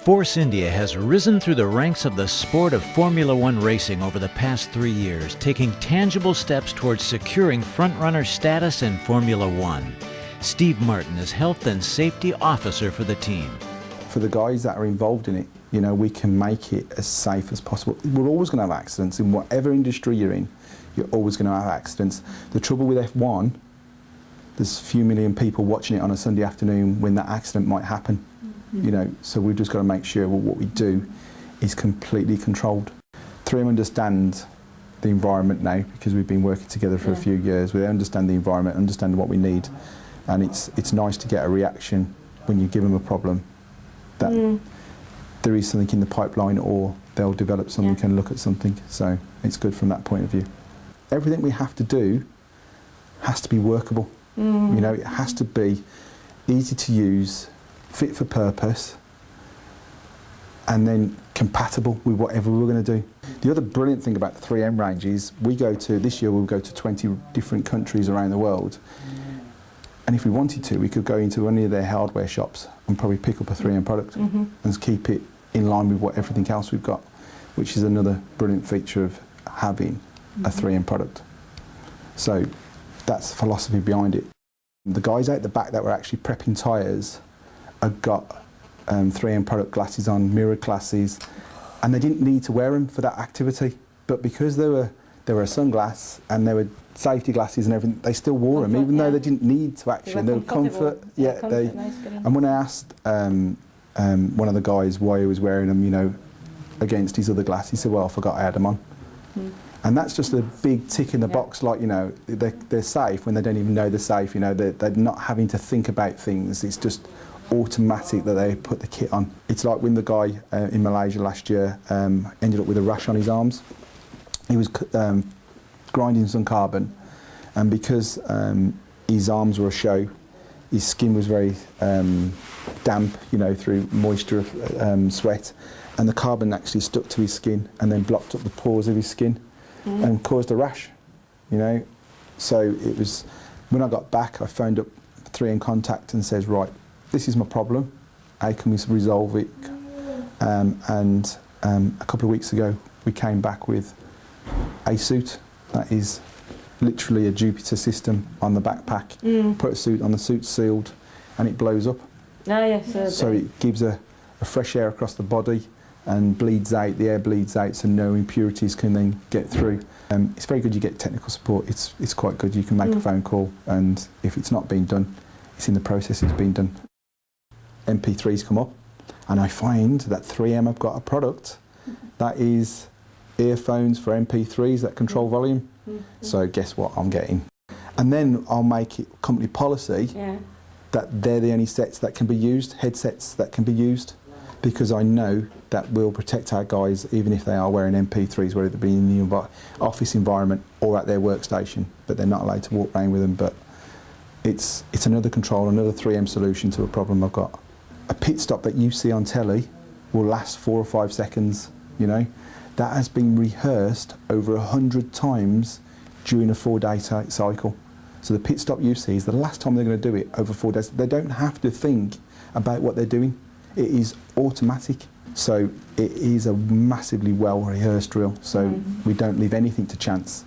Force India has risen through the ranks of the sport of Formula One racing over the past 3 years, taking tangible steps towards securing front-runner status in Formula One. Steve Martin is Health and Safety Officer for the team. For the guys that are involved in it, you know, we can make it as safe as possible. We're always going to have accidents in whatever industry you're in. You're always going to have accidents. The trouble with F1, there's a few million people watching it on a Sunday afternoon when that accident might happen. You know, so we've just got to make sure what we do is completely controlled. 3M understand the environment now because we've been working together for a few years. We understand the environment, understand what we need, and it's nice to get a reaction when you give them a problem that there is something in the pipeline, or they'll develop something and look at something. So it's good from that point of view. Everything we have to do has to be workable. You know, it has to be easy to use, fit for purpose, and then compatible with whatever we're going to do. The other brilliant thing about the 3M range is this year we'll go to 20 different countries around the world, and if we wanted to, we could go into any of their hardware shops and probably pick up a 3M product and keep it in line with what everything else we've got, which is another brilliant feature of having a 3M product. So that's the philosophy behind it. The guys out the back that were actually prepping tyres have got 3M product glasses on, mirror glasses, and they didn't need to wear them for that activity. But because they were a sunglass and they were safety glasses and everything, they still wore them, even though they didn't need to actually. They were comfort. And when I asked one of the guys why he was wearing them, you know, against his other glasses, he said, "Well, I forgot I had them on." And that's just a big tick in the box, like, you know, they're safe when they don't even know they're safe. You know, they're not having to think about things. It's just automatic that they put the kit on. It's like when the guy in Malaysia last year ended up with a rash on his arms. He was grinding some carbon, and because his arms were a show, his skin was very damp, you know, through moisture of sweat, and the carbon actually stuck to his skin and then blocked up the pores of his skin and caused a rash, you know. So it was, when I got back, I phoned up 3M Contact and says, right, this is my problem, how can we resolve it? And a couple of weeks ago we came back with a suit that is literally a Jupiter system on the backpack. Put a suit on, the suit's sealed and it blows up. So it gives a fresh air across the body and bleeds out, the air bleeds out, so no impurities can then get through. It's very good you get technical support. It's quite good. You can make a phone call, and if it's not been done, it's in the process, it's been done. MP3s come up, and I find that 3M have got a product that is earphones for MP3s that control volume. So guess what I'm getting? And then I'll make it company policy that they're the only sets that can be used, headsets that can be used, because I know that we'll protect our guys even if they are wearing MP3s, whether it be in the office environment or at their workstation, but they're not allowed to walk around with them. But it's another control, another 3M solution to a problem I've got. A pit stop that you see on telly will last 4 or 5 seconds, you know. That has been rehearsed over 100 times during a 4-day cycle. So the pit stop you see is the last time they're going to do it over 4 days. They don't have to think about what they're doing. It is automatic. So it is a massively well-rehearsed drill. So we don't leave anything to chance.